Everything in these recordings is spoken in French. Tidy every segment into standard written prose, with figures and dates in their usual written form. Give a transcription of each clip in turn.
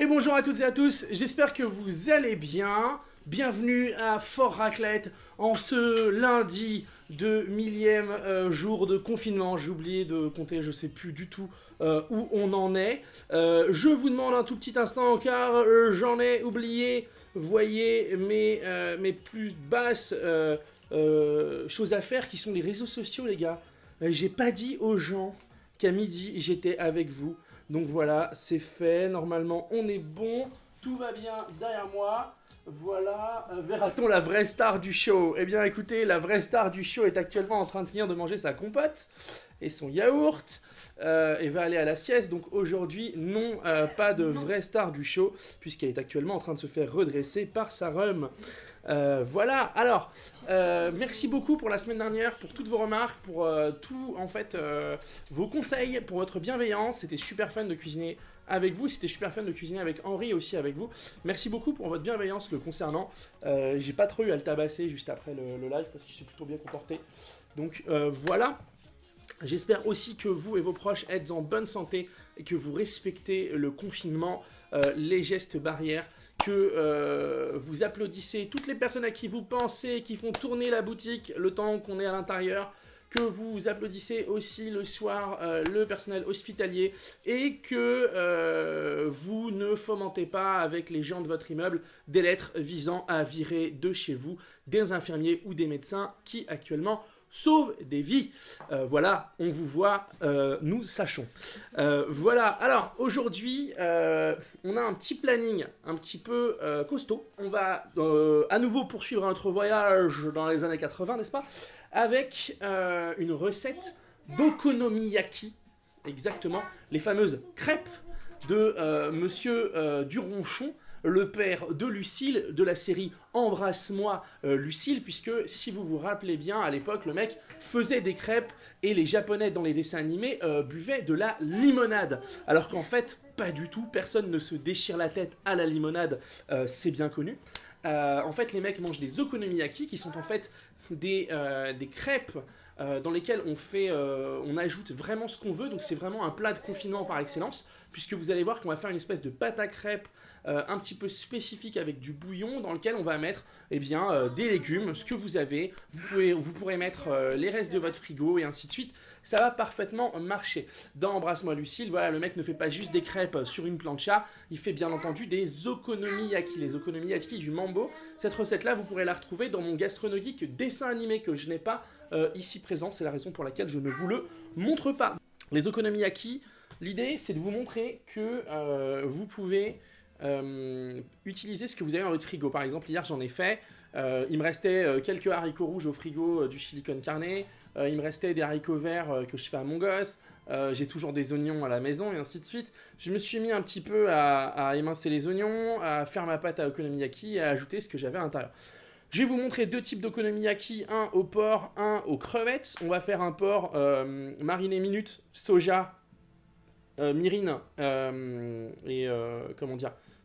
Et bonjour à toutes et à tous, j'espère que vous allez bien. Bienvenue à Fort Raclette en ce lundi de millième jour de confinement. J'ai oublié de compter, je sais plus du tout où on en est. Je vous demande un tout petit instant car j'en ai oublié. Voyez mes plus basses choses à faire qui sont les réseaux sociaux, les gars. J'ai pas dit aux gens qu'à midi j'étais avec vous. Donc voilà, c'est fait, normalement on est bon, tout va bien derrière moi. Voilà, verra-t-on la vraie star du show? Eh bien écoutez, la vraie star du show est actuellement en train de finir de manger sa compote et son yaourt et va aller à la sieste. Donc aujourd'hui, non, pas de vraie star du show puisqu'elle est actuellement en train de se faire redresser par sa rhum. Voilà, alors, merci beaucoup pour la semaine dernière, pour toutes vos remarques, pour tout, en fait, vos conseils, pour votre bienveillance. C'était super fun de cuisiner avec vous, c'était super fun de cuisiner avec Henri aussi avec vous. Merci beaucoup pour votre bienveillance le concernant. J'ai pas trop eu à le tabasser juste après le live parce qu'il s'est plutôt bien comporté. Donc voilà. J'espère aussi que vous et vos proches êtes en bonne santé et que vous respectez le confinement, les gestes barrières, que vous applaudissez toutes les personnes à qui vous pensez, qui font tourner la boutique le temps qu'on est à l'intérieur, que vous applaudissez aussi le soir le personnel hospitalier et que vous ne fomentez pas avec les gens de votre immeuble des lettres visant à virer de chez vous des infirmiers ou des médecins qui actuellement sauve des vies. Voilà, on vous voit, nous sachons. Voilà, alors aujourd'hui, on a un petit planning un petit peu costaud. On va à nouveau poursuivre notre voyage dans les années 80, n'est-ce pas? Avec une recette d'okonomiyaki, exactement, les fameuses crêpes de Monsieur Duronchon, le père de Lucille, de la série Embrasse-moi Lucille, puisque si vous vous rappelez bien, à l'époque, le mec faisait des crêpes et les Japonais dans les dessins animés buvaient de la limonade. Alors qu'en fait, pas du tout, personne ne se déchire la tête à la limonade, c'est bien connu. En fait, les mecs mangent des okonomiyaki, qui sont en fait des crêpes dans lesquelles on ajoute vraiment ce qu'on veut, donc c'est vraiment un plat de confinement par excellence, puisque vous allez voir qu'on va faire une espèce de pâte à crêpes un petit peu spécifique avec du bouillon dans lequel on va mettre des légumes, ce que vous avez, vous pourrez mettre les restes de votre frigo et ainsi de suite, ça va parfaitement marcher. Dans Embrasse-moi Lucille, voilà, le mec ne fait pas juste des crêpes sur une plancha, il fait bien entendu des okonomiyaki, les okonomiyaki du Mambo. Cette recette-là, vous pourrez la retrouver dans mon gastronomique dessin animé que je n'ai pas ici présent, c'est la raison pour laquelle je ne vous le montre pas. Les okonomiyaki, l'idée c'est de vous montrer que vous pouvez utiliser ce que vous avez dans votre frigo. Par exemple, hier j'en ai fait, il me restait quelques haricots rouges au frigo du chili con carne, il me restait des haricots verts que je fais à mon gosse, j'ai toujours des oignons à la maison et ainsi de suite. Je me suis mis un petit peu à émincer les oignons, à faire ma pâte à okonomiyaki et à ajouter ce que j'avais à l'intérieur. Je vais vous montrer deux types d'okonomiyaki, un au porc, un aux crevettes. On va faire un porc mariné minute, soja, myrrhine et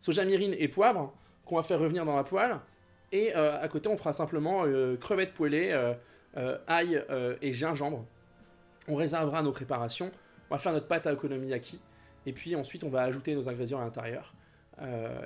soja, myrrhine et poivre qu'on va faire revenir dans la poêle. Et à côté, on fera simplement crevettes poêlées, ail et gingembre. On réservera nos préparations. On va faire notre pâte à okonomiyaki. Et puis ensuite, on va ajouter nos ingrédients à l'intérieur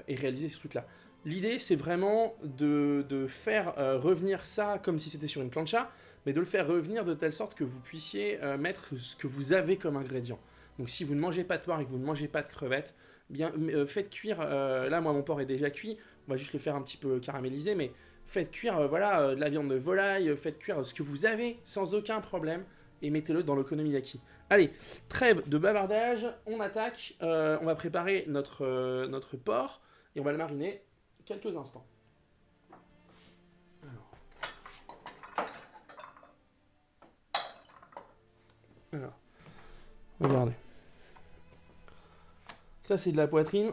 et réaliser ce truc-là. L'idée, c'est vraiment de faire revenir ça comme si c'était sur une plancha, mais de le faire revenir de telle sorte que vous puissiez mettre ce que vous avez comme ingrédient. Donc si vous ne mangez pas de porc et que vous ne mangez pas de crevettes, bien, faites cuire, là moi mon porc est déjà cuit, on va juste le faire un petit peu caraméliser, mais faites cuire de la viande de volaille, faites cuire ce que vous avez sans aucun problème, et mettez-le dans l'okonomiyaki. Allez, trêve de bavardage, on attaque, on va préparer notre porc, et on va le mariner quelques instants. Alors, regardez. Ça, c'est de la poitrine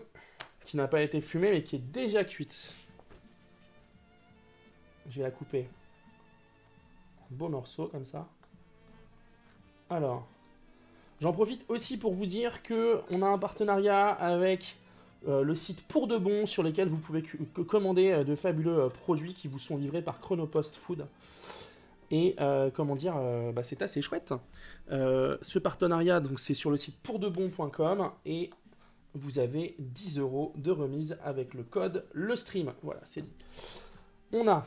qui n'a pas été fumée, mais qui est déjà cuite. Je vais la couper en beaux morceaux, comme ça. Alors, j'en profite aussi pour vous dire qu'on a un partenariat avec le site Pour de Bon, sur lequel vous pouvez commander de fabuleux produits qui vous sont livrés par Chronopost Food. Et c'est assez chouette. Ce partenariat, donc c'est sur le site pourdebon.com et vous avez 10 € de remise avec le code LESTREAM. Voilà, c'est dit. On a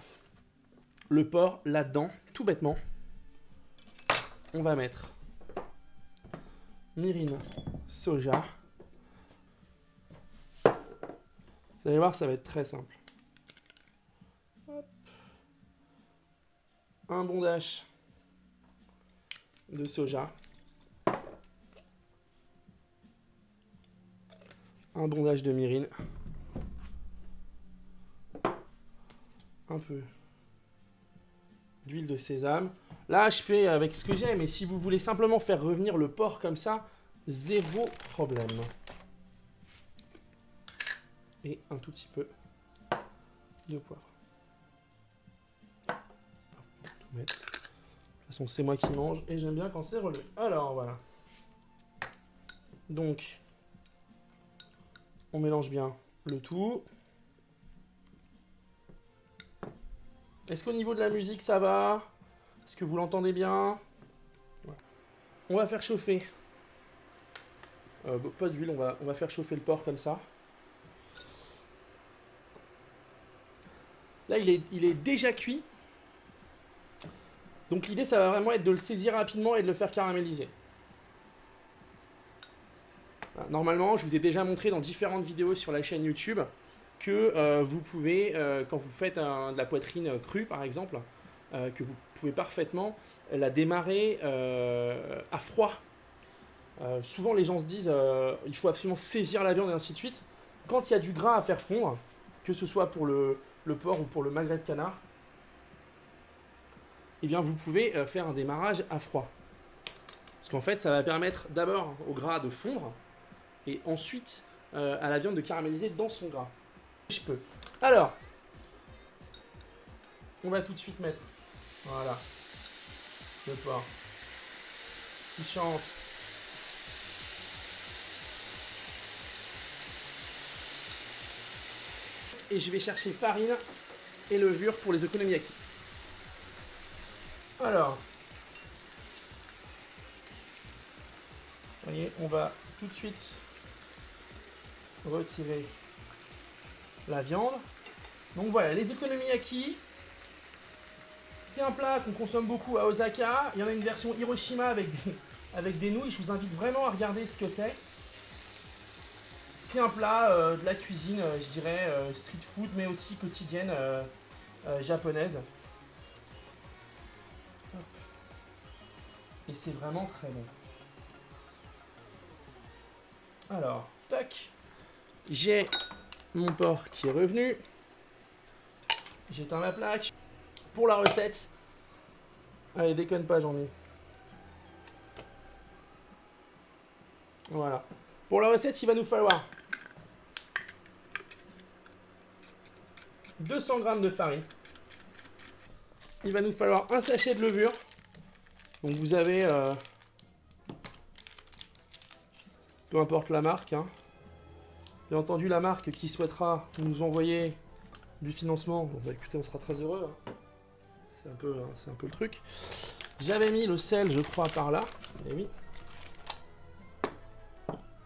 le porc là-dedans, tout bêtement. On va mettre Mirin soja. Vous allez voir, ça va être très simple. Hop. Un bon dash de soja. Un bon dash de Mirin. Un peu d'huile de sésame. Là, je fais avec ce que j'ai, mais si vous voulez simplement faire revenir le porc comme ça, zéro problème. Et un tout petit peu de poivre. Tout mettre. De toute façon, c'est moi qui mange et j'aime bien quand c'est relevé. Alors, voilà. Donc, on mélange bien le tout. Est-ce qu'au niveau de la musique, ça va? Est-ce que vous l'entendez bien? Ouais. On va faire chauffer. Pas d'huile, on va faire chauffer le porc comme ça. Là, il est déjà cuit. Donc l'idée, ça va vraiment être de le saisir rapidement et de le faire caraméliser. Voilà. Normalement, je vous ai déjà montré dans différentes vidéos sur la chaîne YouTube que vous pouvez, quand vous faites de la poitrine crue par exemple, que vous pouvez parfaitement la démarrer à froid. Souvent les gens se disent il faut absolument saisir la viande et ainsi de suite. Quand il y a du gras à faire fondre, que ce soit pour le porc ou pour le magret de canard, eh bien vous pouvez faire un démarrage à froid. Parce qu'en fait ça va permettre d'abord au gras de fondre et ensuite à la viande de caraméliser dans son gras. Je peux. Alors, on va tout de suite mettre, voilà, le porc qui chante. Et je vais chercher farine et levure pour les okonomiyaki. Alors, vous voyez, on va tout de suite retirer la viande. Donc voilà, les okonomiyaki, c'est un plat qu'on consomme beaucoup à Osaka. Il y en a une version Hiroshima avec des nouilles. Je vous invite vraiment à regarder ce que c'est. C'est un plat de la cuisine, je dirais, street food, mais aussi quotidienne japonaise. Et c'est vraiment très bon. Alors, tac. J'ai mon porc qui est revenu. J'éteins la plaque. Pour la recette, allez, déconne pas, j'en ai. Voilà. Pour la recette, il va nous falloir 200 g de farine. Il va nous falloir un sachet de levure. Donc vous avez, peu importe la marque, hein. Bien entendu, la marque qui souhaitera nous envoyer du financement, bon, bah, écoutez, on sera très heureux. Hein. C'est un peu le truc. J'avais mis le sel, je crois, par là. Et oui.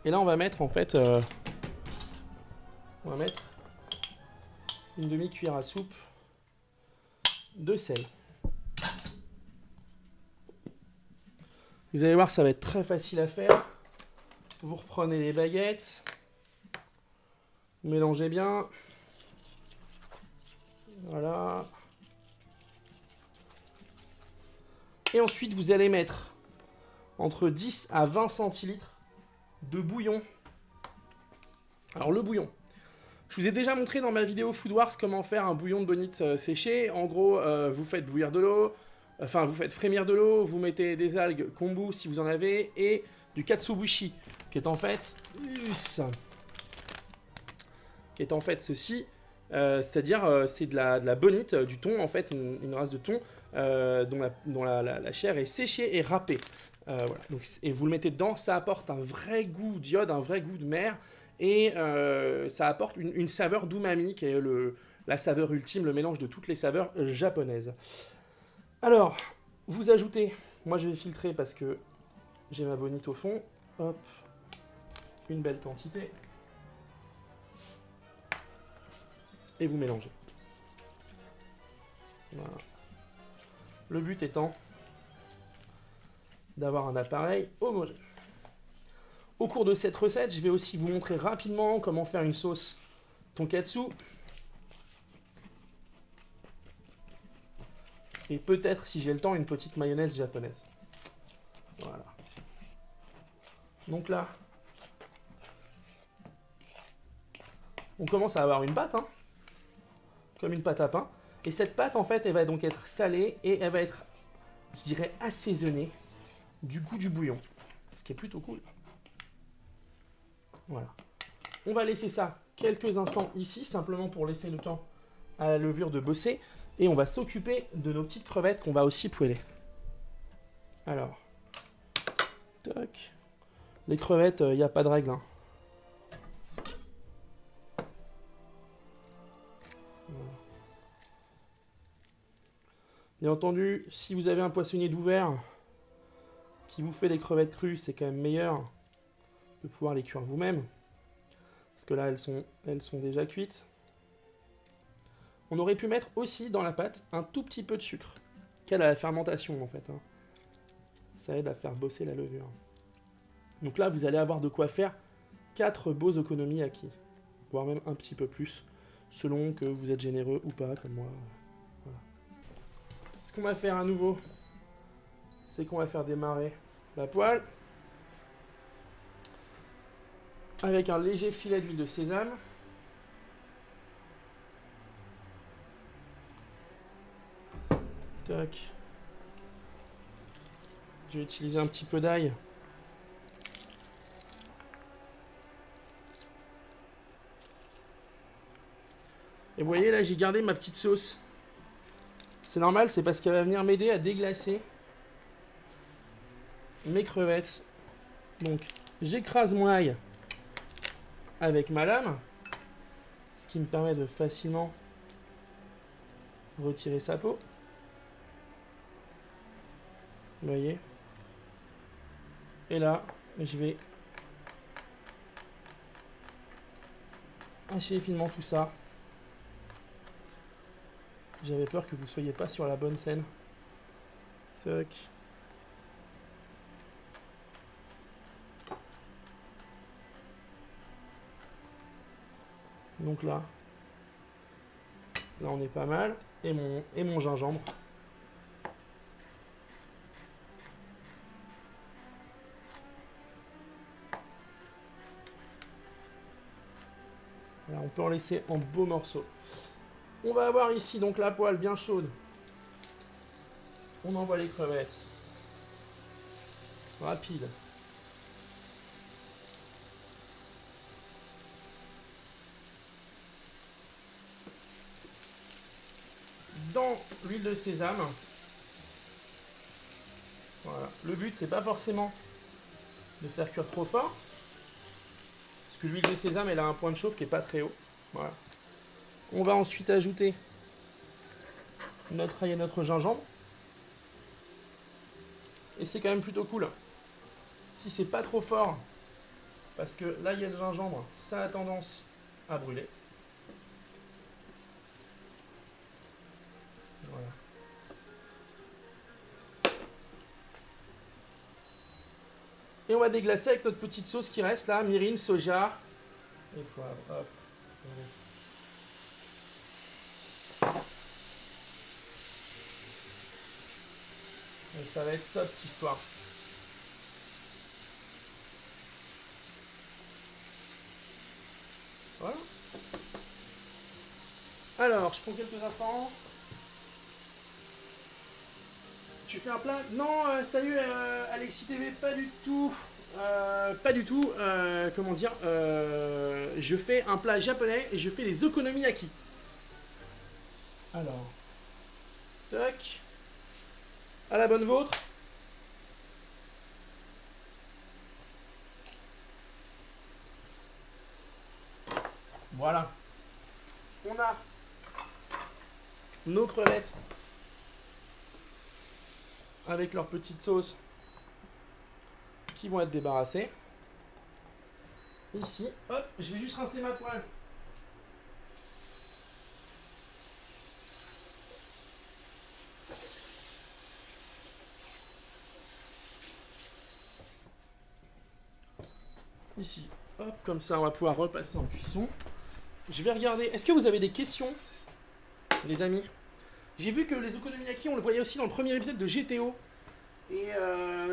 Et là, on va mettre, en fait, on va mettre une demi-cuillère à soupe de sel. Vous allez voir, ça va être très facile à faire. Vous reprenez les baguettes. Vous mélangez bien. Voilà. Et ensuite, vous allez mettre entre 10 à 20 centilitres de bouillon. Alors, le bouillon. Je vous ai déjà montré dans ma vidéo Food Wars comment faire un bouillon de bonite séché. En gros, vous faites bouillir de l'eau. Enfin, vous faites frémir de l'eau, vous mettez des algues kombu si vous en avez, et du katsuobushi, qui est en fait ceci, c'est-à-dire c'est de la bonite, du thon, en fait, une race de thon dont la chair est séchée et râpée. Voilà. Donc, et vous le mettez dedans, ça apporte un vrai goût d'iode, un vrai goût de mer, et ça apporte une saveur d'umami, qui est la saveur ultime, le mélange de toutes les saveurs japonaises. Alors, vous ajoutez, moi je vais filtrer parce que j'ai ma bonite au fond, hop, une belle quantité. et vous mélangez. Voilà. Le but étant d'avoir un appareil homogène. Au cours de cette recette, je vais aussi vous montrer rapidement comment faire une sauce tonkatsu. Et peut-être, si j'ai le temps, une petite mayonnaise japonaise. Voilà. Donc là, on commence à avoir une pâte, hein, comme une pâte à pain. Et cette pâte, en fait, elle va donc être salée et elle va être, je dirais, assaisonnée du goût du bouillon. Ce qui est plutôt cool. Voilà. On va laisser ça quelques instants ici, simplement pour laisser le temps à la levure de bosser. Et on va s'occuper de nos petites crevettes qu'on va aussi poêler. Alors, toc. Les crevettes, il n'y a pas de règle, hein. Voilà. Bien entendu, si vous avez un poissonnier d'ouvert qui vous fait des crevettes crues, c'est quand même meilleur de pouvoir les cuire vous-même. Parce que là, elles sont déjà cuites. On aurait pu mettre aussi dans la pâte un tout petit peu de sucre, qu'elle a la fermentation en fait, hein. Ça aide à faire bosser la levure. Donc là, vous allez avoir de quoi faire 4 beaux okonomiyaki, voire même un petit peu plus, selon que vous êtes généreux ou pas, comme moi. Voilà. Ce qu'on va faire à nouveau, c'est qu'on va faire démarrer la poêle avec un léger filet d'huile de sésame. Tac. Je vais utiliser un petit peu d'ail. Et vous voyez là, j'ai gardé ma petite sauce. C'est normal, c'est parce qu'elle va venir m'aider à déglacer mes crevettes. Donc, j'écrase mon ail avec ma lame, ce qui me permet de facilement retirer sa peau. Vous voyez? Et là, je vais hacher finement tout ça. J'avais peur que vous ne soyez pas sur la bonne scène. Tac. Donc là on est pas mal. Et mon gingembre. Voilà, on peut en laisser en beaux morceaux. On va avoir ici donc la poêle bien chaude. On envoie les crevettes. Rapide. Dans l'huile de sésame. Voilà. Le but, c'est pas forcément de faire cuire trop fort. Parce que l'huile de sésame, elle a un point de chauffe qui est pas très haut. Voilà. On va ensuite ajouter notre ail et notre gingembre. Et c'est quand même plutôt cool. Si c'est pas trop fort, parce que l'ail et le gingembre, ça a tendance à brûler. Voilà. Et on va déglacer avec notre petite sauce qui reste là, mirin, soja et poivre. Hop. Et ça va être top cette histoire. Voilà. Alors, je prends quelques instants. Tu fais un plat? Non, salut Alexis TV, pas du tout. Pas du tout. Comment dire, je fais un plat japonais et je fais des okonomiyaki. Alors, tac. À la bonne vôtre. Voilà. On a nos crevettes avec leur petite sauce qui vont être débarrassées. Ici, hop, je vais juste rincer ma poêle. ici. Hop, comme ça, on va pouvoir repasser en cuisson. Je vais regarder. Est-ce que vous avez des questions, les amis? J'ai vu que les okonomiyaki, on le voyait aussi dans le premier épisode de GTO. Et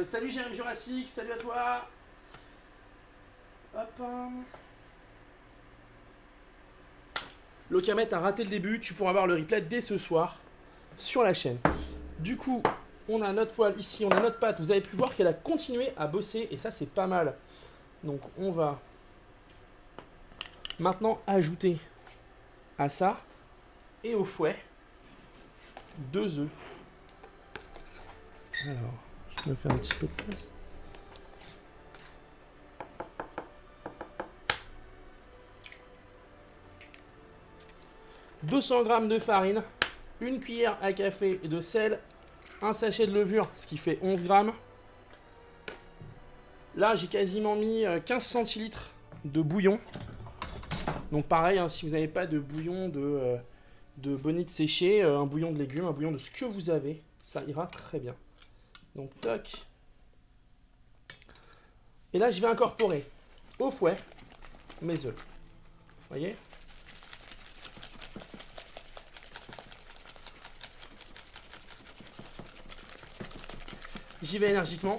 salut GM Jurassic, salut à toi. Hop. Lokamet a raté le début, tu pourras voir le replay dès ce soir sur la chaîne. Du coup, on a notre poêle ici, on a notre pâte. Vous avez pu voir qu'elle a continué à bosser et ça c'est pas mal. Donc on va maintenant ajouter à ça et au fouet 2 œufs. Alors, je me fais un petit peu de place. « 200 g de farine, une cuillère à café de sel, un sachet de levure, ce qui fait 11 g. Là, j'ai quasiment mis 15 centilitres de bouillon. Donc pareil, hein, si vous n'avez pas de bouillon de bonite séchée, un bouillon de légumes, un bouillon de ce que vous avez, ça ira très bien. Donc toc. Et là, je vais incorporer au fouet mes œufs. Vous voyez ? J'y vais énergiquement.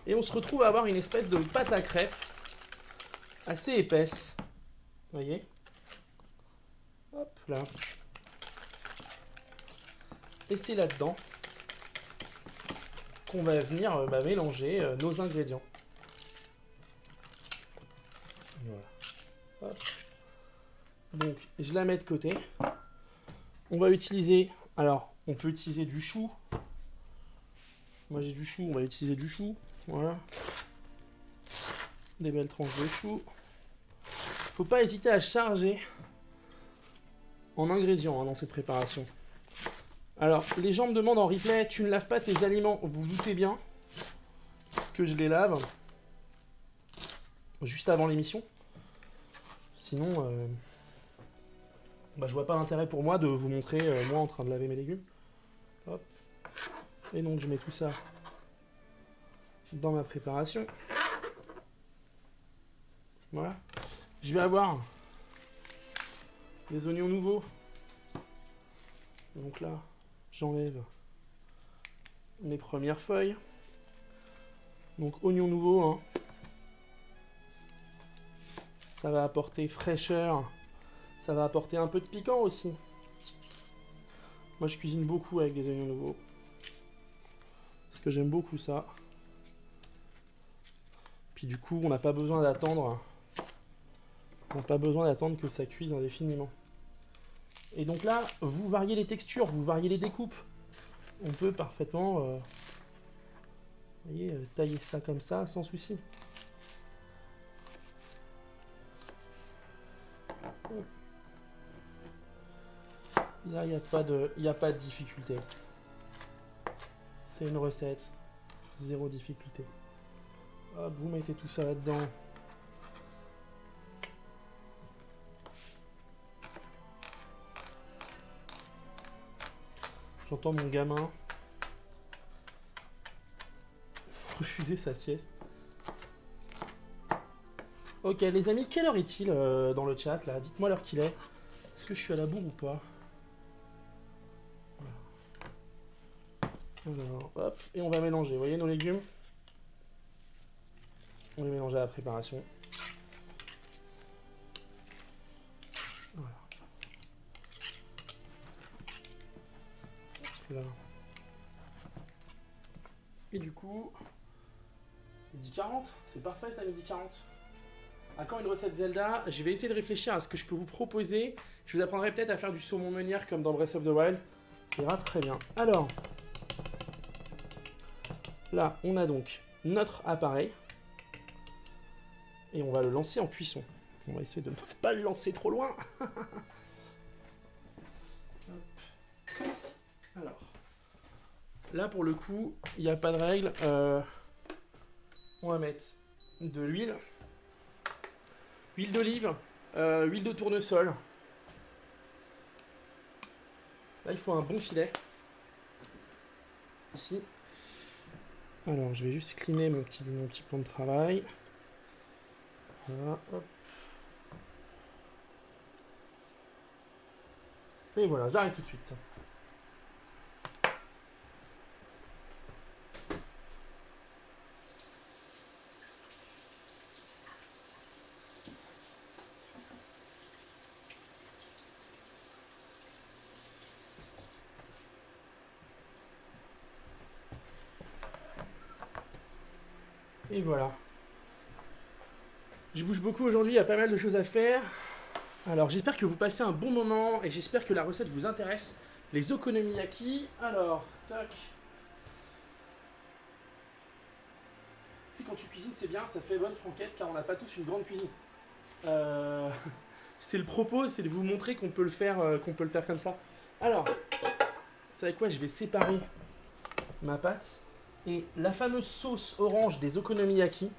Et on se retrouve à avoir une espèce de pâte à crêpes assez épaisse. Vous voyez ? Hop là. Et c'est là-dedans qu'on va venir mélanger nos ingrédients. Voilà. Hop. Donc je la mets de côté. On va utiliser, alors on peut utiliser du chou. Moi j'ai du chou, on va utiliser du chou. Voilà. Des belles tranches de chou. Faut pas hésiter à charger en ingrédients dans cette préparation. Alors les gens me demandent en replay, tu ne laves pas tes aliments. Vous vous doutez bien que je les lave juste avant l'émission. Sinon, je vois pas l'intérêt pour moi de vous montrer moi en train de laver mes légumes. Hop. Et donc je mets tout ça dans ma préparation. Voilà. Je vais avoir des oignons nouveaux. Donc là, j'enlève mes premières feuilles. Donc oignons nouveaux, hein. Ça va apporter fraîcheur. Ça va apporter un peu de piquant aussi. Moi, je cuisine beaucoup avec des oignons nouveaux. Parce que j'aime beaucoup ça. Puis du coup, on n'a pas besoin d'attendre. On n'a pas besoin d'attendre que ça cuise indéfiniment. Et donc là, vous variez les textures, vous variez les découpes. On peut parfaitement vous voyez, tailler ça comme ça sans souci. Là, il n'y a pas de difficulté. C'est une recette, zéro difficulté. Hop, vous mettez tout ça là-dedans. J'entends mon gamin refuser sa sieste. Ok, les amis, quelle heure est-il dans le chat là? Dites-moi l'heure qu'il est. Est-ce que je suis à la bourre ou pas? Alors, hop, et on va mélanger. Vous voyez nos légumes? On les mélange à la préparation. Voilà. Hop là. Et du coup, midi 40, c'est parfait ça, midi 40. À quand une recette Zelda? Je vais essayer de réfléchir à ce que je peux vous proposer. Je vous apprendrai peut-être à faire du saumon meunière comme dans Breath of the Wild. Ça ira très bien. Alors, là, on a donc notre appareil. Et on va le lancer en cuisson. On va essayer de ne pas le lancer trop loin. Alors, là pour le coup, il n'y a pas de règle. On va mettre de l'huile. Huile d'olive, huile de tournesol. Là, il faut un bon filet. Ici. Alors, je vais juste cleaner mon petit plan de travail. Voilà, hop. Et voilà, j'arrive tout de suite. Et voilà. Je bouge beaucoup aujourd'hui, il y a pas mal de choses à faire. Alors j'espère que vous passez un bon moment et j'espère que la recette vous intéresse. Les okonomiyaki. Alors, tac. Tu sais, quand tu cuisines, c'est bien, ça fait bonne franquette car on n'a pas tous une grande cuisine. Euh, c'est le propos, c'est de vous montrer qu'on peut le faire, comme ça. Alors, vous savez quoi, je vais séparer ma pâte et la fameuse sauce orange des okonomiyaki.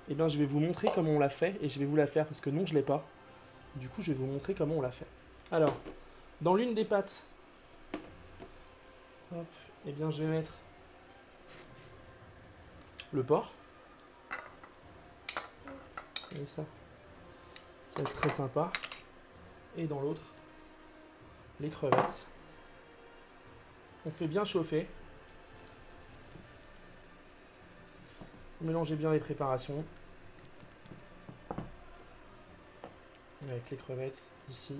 Eh bien, je vais vous montrer comment on la fait et je vais vous la faire parce que non, je l'ai pas. Du coup, je vais vous montrer comment on la fait. Alors, dans l'une des pâtes, hop, eh bien, je vais mettre le porc. Et ça va être très sympa. Et dans l'autre, les crevettes. On fait bien chauffer. Vous mélangez bien les préparations. Avec les crevettes, ici,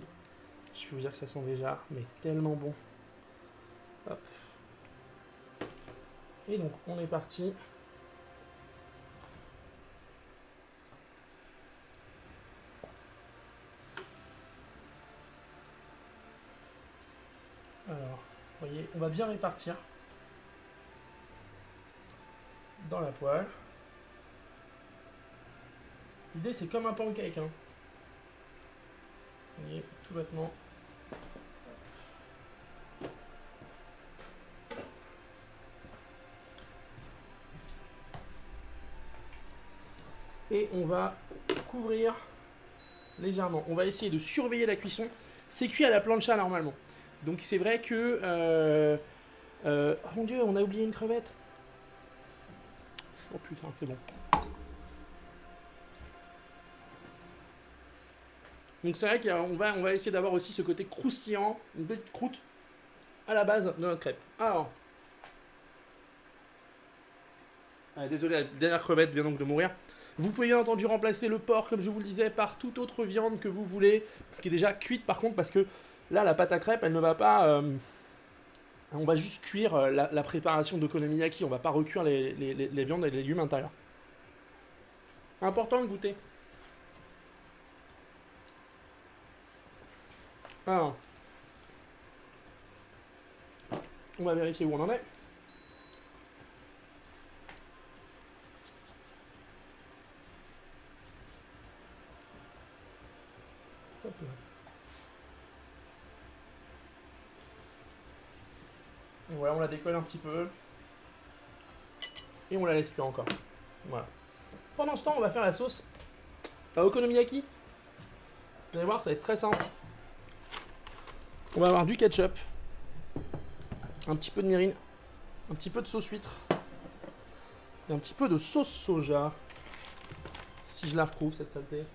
je peux vous dire que ça sent déjà, mais tellement bon. Hop. Et donc, on est parti. Alors, vous voyez, on va bien répartir dans la poêle. L'idée, c'est comme un pancake, hein. Vous voyez, tout bêtement. Et on va couvrir légèrement. On va essayer de surveiller la cuisson. C'est cuit à la plancha normalement. Donc c'est vrai que... oh mon dieu, on a oublié une crevette. Oh putain, c'est bon. Donc c'est vrai qu'on va essayer d'avoir aussi ce côté croustillant, une petite croûte à la base de notre crêpe. Alors... désolé, la dernière crevette vient donc de mourir. Vous pouvez bien entendu remplacer le porc, comme je vous le disais, par toute autre viande que vous voulez, qui est déjà cuite par contre, parce que là, la pâte à crêpes, elle ne va pas... on va juste cuire la préparation d'okonomiyaki, on va pas recuire les viandes et les légumes intérieurs. Important de goûter. Alors, on va vérifier où on en est. Hop là. Et voilà, on la décolle un petit peu. Et on la laisse cuire encore. Voilà. Pendant ce temps, on va faire la sauce à okonomiyaki. Vous allez voir, ça va être très simple. On va avoir du ketchup, un petit peu de mirin, un petit peu de sauce huître et un petit peu de sauce soja. Si je la retrouve, cette saleté.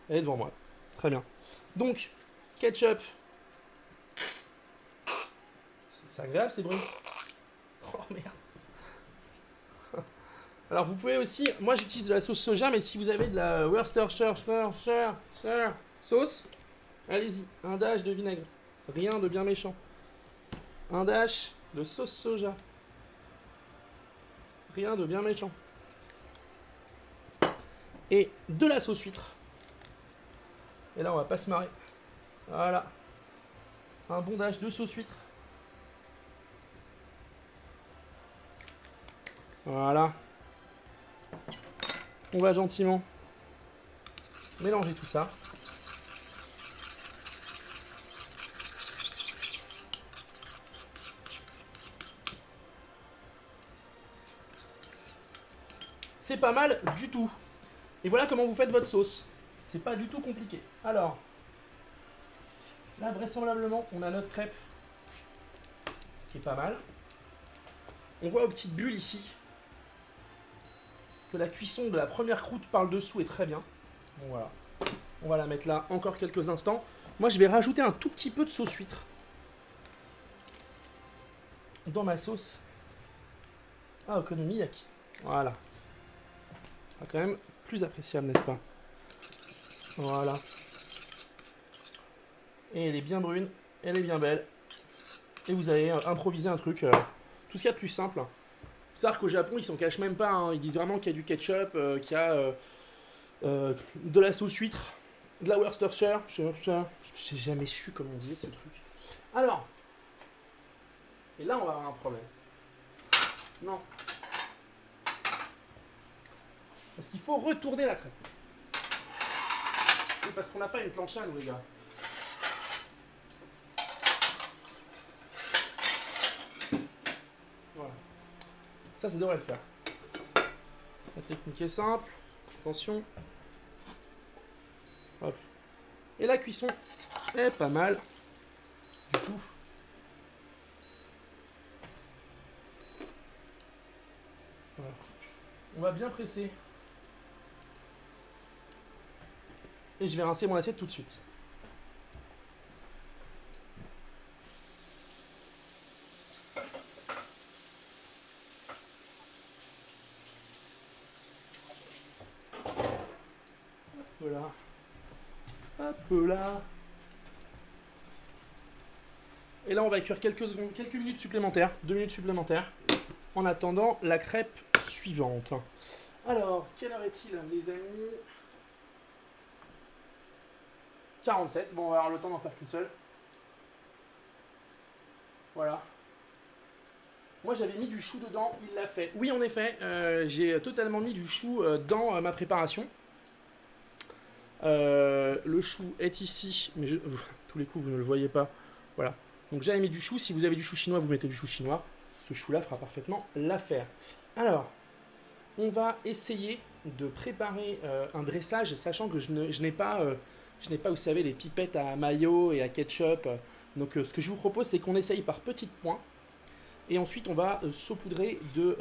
Elle est devant moi. Très bien. Donc, ketchup. C'est agréable ces bruits. Oh merde. Alors vous pouvez aussi, moi j'utilise de la sauce soja, mais si vous avez de la Worcestershire sauce, allez-y, un dash de vinaigre. Rien de bien méchant. Un dash de sauce soja. Rien de bien méchant. Et de la sauce huître. Et là on va pas se marrer. Voilà. Un bon dash de sauce huître. Voilà. On va gentiment mélanger tout ça. C'est pas mal du tout. Et voilà comment vous faites votre sauce. C'est pas du tout compliqué. Alors, là vraisemblablement on a notre crêpe qui est pas mal. On voit aux petites bulles ici que la cuisson de la première croûte par le dessous est très bien. Bon, voilà. On va la mettre là encore quelques instants. Moi, je vais rajouter un tout petit peu de sauce huître dans ma sauce à okonomiyaki. Voilà. Ce sera quand même plus appréciable, n'est-ce pas? Voilà. Et elle est bien brune, elle est bien belle. Et vous allez improviser un truc, tout ce qu'il y a de plus simple. Faut savoir qu'au Japon, ils s'en cachent même pas. Hein. Ils disent vraiment qu'il y a du ketchup, qu'il y a de la sauce huître, de la Worcestershire. J'ai jamais su comment on disait ce truc. Alors, et là, on va avoir un problème. Non. Parce qu'il faut retourner la crêpe. Oui, parce qu'on n'a pas une planche à nous, les gars. Voilà. Ça devrait le faire. La technique est simple. Attention. Hop. Et la cuisson est pas mal. Du coup. Voilà. On va bien presser. Et je vais rincer mon assiette tout de suite. Hop là. Hop là. Et là, on va cuire quelques minutes supplémentaires. 2 minutes supplémentaires. En attendant la crêpe suivante. Alors, quelle heure est-il, les amis? 47. Bon, on va avoir le temps d'en faire qu'une seule. Voilà. Moi, j'avais mis du chou dedans. Il l'a fait. Oui, en effet, j'ai totalement mis du chou dans ma préparation. Le chou est ici. Mais tous les coups, vous ne le voyez pas. Voilà. Donc, j'avais mis du chou. Si vous avez du chou chinois, vous mettez du chou chinois. Ce chou-là fera parfaitement l'affaire. Alors, on va essayer de préparer un dressage, sachant que je n'ai pas, vous savez, les pipettes à mayo et à ketchup. Donc, ce que je vous propose, c'est qu'on essaye par petites points. Et ensuite, on va saupoudrer de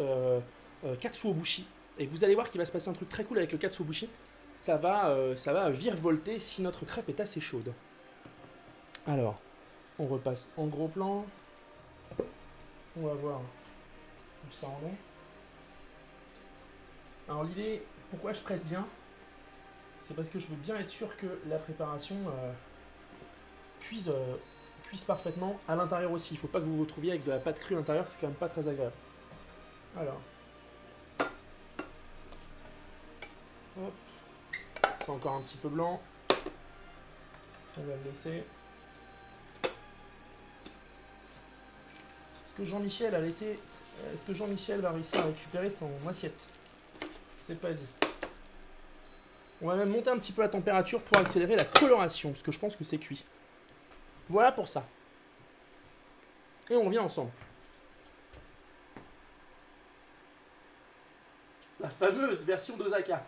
katsuobushi. Et vous allez voir qu'il va se passer un truc très cool avec le katsuobushi. Ça va virevolter si notre crêpe est assez chaude. Alors, on repasse en gros plan. On va voir où ça en est. Alors l'idée, pourquoi je presse bien, c'est parce que je veux bien être sûr que la préparation cuise parfaitement à l'intérieur aussi. Il ne faut pas que vous vous retrouviez avec de la pâte crue à l'intérieur, c'est quand même pas très agréable. Alors. Hop. C'est encore un petit peu blanc. On va le laisser. Est-ce que Jean-Michel va réussir à récupérer son assiette? C'est pas dit. On va même monter un petit peu la température pour accélérer la coloration, parce que je pense que c'est cuit. Voilà pour ça. Et on revient ensemble. La fameuse version d'Osaka.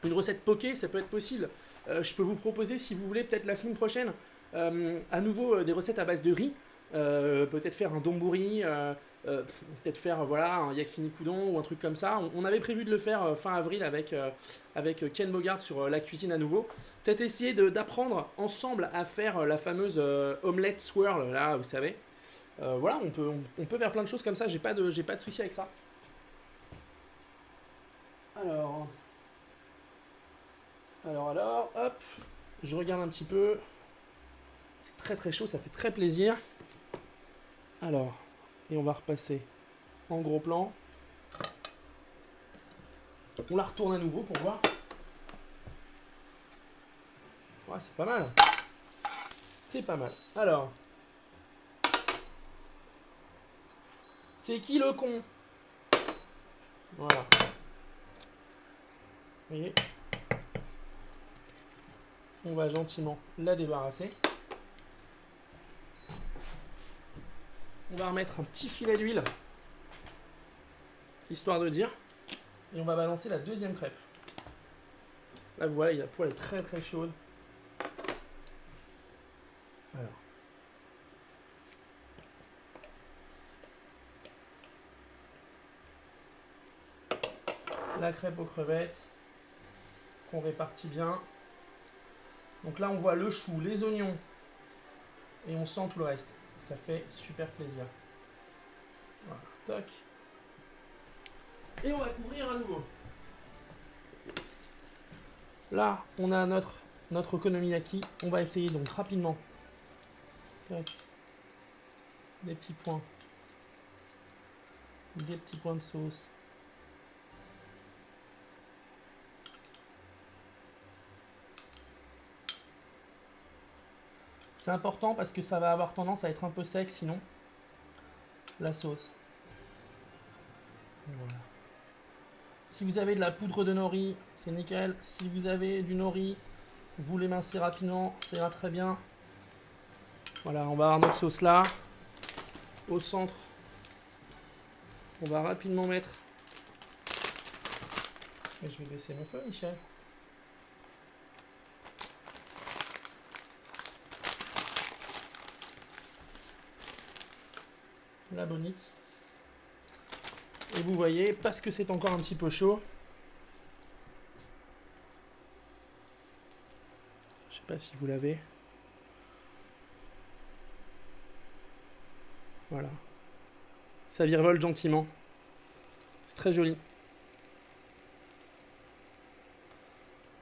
Une recette poké, ça peut être possible. Je peux vous proposer, si vous voulez, peut-être la semaine prochaine, à nouveau des recettes à base de riz. Peut-être faire un donburi, peut-être faire voilà, un yakinikudon ou un truc comme ça. On avait prévu de le faire fin avril avec Ken Bogart sur la cuisine à nouveau. Peut-être essayer d'apprendre ensemble à faire la fameuse omelette swirl, là, vous savez. Voilà, on peut faire plein de choses comme ça, j'ai pas de souci avec ça. Alors, hop, je regarde un petit peu. C'est très très chaud, ça fait très plaisir. Alors, et on va repasser en gros plan. On la retourne à nouveau pour voir. Ouais, c'est pas mal. C'est pas mal. Alors, c'est qui le con? Voilà. Vous voyez? On va gentiment la débarrasser. On va remettre un petit filet d'huile, histoire de dire. Et on va balancer la deuxième crêpe. Là, vous voyez, la poêle est très très chaude. Alors. la crêpe aux crevettes qu'on répartit bien. Donc là, on voit le chou, les oignons et on sent tout le reste. Ça fait super plaisir. Voilà, toc. Et on va couvrir à nouveau. Là, on a notre okonomiyaki. On va essayer donc rapidement. Toc. Des petits points. Des petits points de sauce. C'est important parce que ça va avoir tendance à être un peu sec sinon. La sauce. Voilà. Si vous avez de la poudre de nori, c'est nickel. Si vous avez du nori, vous l'émincez rapidement, ça ira très bien. Voilà, on va avoir notre sauce là. Au centre, on va rapidement mettre... Et je vais baisser mon feu, Michel. La bonite. Et vous voyez, parce que c'est encore un petit peu chaud, je sais pas si vous l'avez. Voilà. Ça virevolte gentiment. C'est très joli.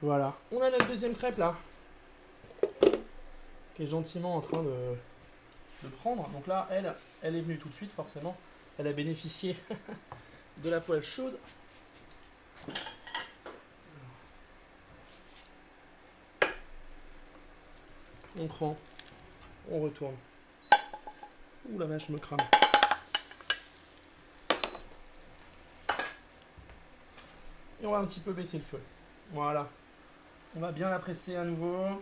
Voilà. On a notre deuxième crêpe là. Qui est gentiment en train de prendre. Donc là, elle est venue tout de suite forcément. Elle a bénéficié de la poêle chaude. On prend, on retourne. Ouh la vache, je me crame. Et on va un petit peu baisser le feu. Voilà. On va bien la presser à nouveau.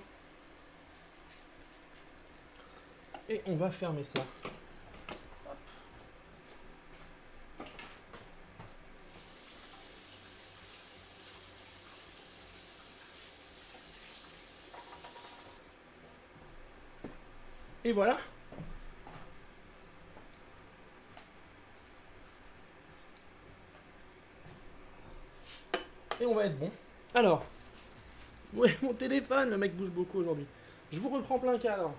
Et on va fermer ça. Hop. Et voilà. Et on va être bon. Alors, ouais, mon téléphone, le mec bouge beaucoup aujourd'hui. Je vous reprends plein cadre.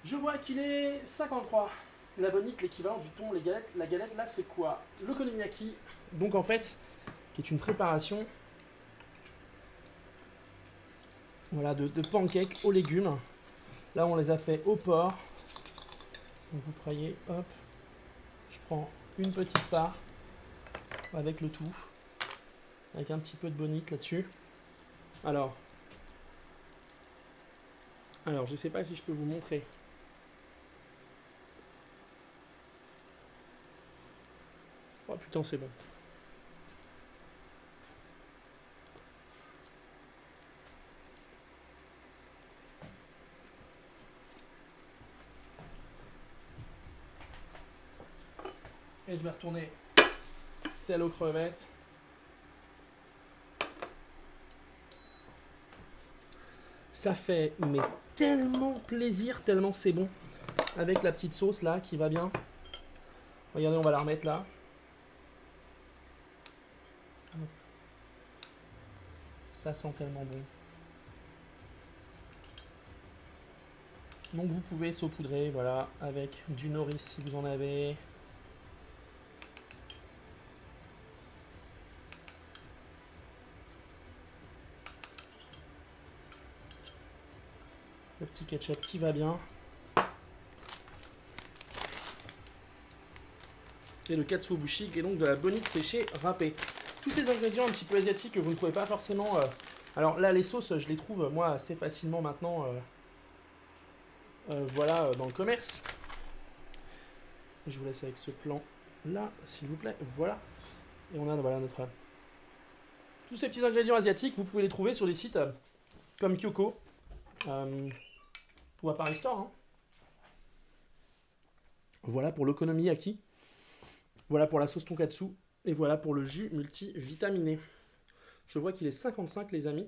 Je vois qu'il est 53. La bonite, l'équivalent du thon, les galettes. La galette là, c'est quoi? L'okonomiyaki. Donc en fait, qui est une préparation, voilà, de pancakes aux légumes. Là, on les a fait au porc. Donc vous croyez, hop, je prends une petite part avec le tout, avec un petit peu de bonite là-dessus. Alors, je sais pas si je peux vous montrer. Oh putain, c'est bon. Et je vais retourner celle aux crevettes. Ça fait mais tellement plaisir, tellement c'est bon. Avec la petite sauce là qui va bien. Regardez, on va la remettre là. Ça sent tellement bon. Donc vous pouvez saupoudrer, voilà, avec du nori si vous en avez. Le petit ketchup qui va bien. Et le katsuobushi qui est donc de la bonite séchée râpée. Tous ces ingrédients un petit peu asiatiques que vous ne trouvez pas forcément... Alors là, les sauces, je les trouve moi assez facilement maintenant voilà, dans le commerce. Je vous laisse avec ce plan là, s'il vous plaît. Voilà. Et on a voilà, notre... Tous ces petits ingrédients asiatiques, vous pouvez les trouver sur des sites comme Kyoko ou à Paris Store. Hein. Voilà pour l'okonomiyaki. Voilà pour la sauce tonkatsu. Et voilà pour le jus multivitaminé. Je vois qu'il est 55 les amis.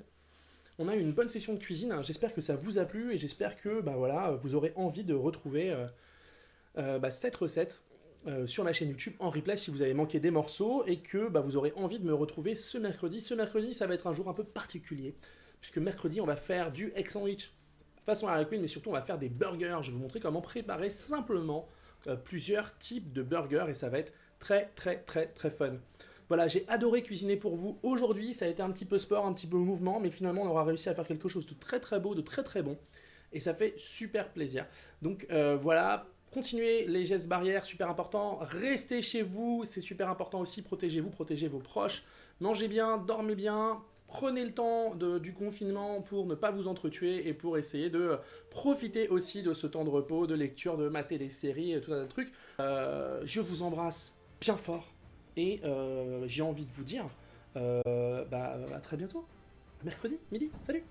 On a eu une bonne session de cuisine. J'espère que ça vous a plu et j'espère que voilà, vous aurez envie de retrouver cette recette. sur ma chaîne YouTube en replay si vous avez manqué des morceaux et que bah, vous aurez envie de me retrouver ce mercredi. Ce mercredi, ça va être un jour un peu particulier, puisque mercredi, on va faire du egg sandwich façon Harley Quinn, mais surtout, on va faire des burgers. Je vais vous montrer comment préparer simplement plusieurs types de burgers et ça va être très, très, très, très fun. Voilà, j'ai adoré cuisiner pour vous aujourd'hui. Ça a été un petit peu sport, un petit peu mouvement, mais finalement, on aura réussi à faire quelque chose de très, très beau, de très, très bon. Et ça fait super plaisir. Donc voilà, continuez les gestes barrières, super important. Restez chez vous, c'est super important aussi. Protégez-vous, protégez vos proches. Mangez bien, dormez bien. Prenez le temps du confinement pour ne pas vous entretuer et pour essayer de profiter aussi de ce temps de repos, de lecture, de mater des séries et tout un tas de trucs. Je vous embrasse bien fort et j'ai envie de vous dire à très bientôt. Mercredi, midi, salut!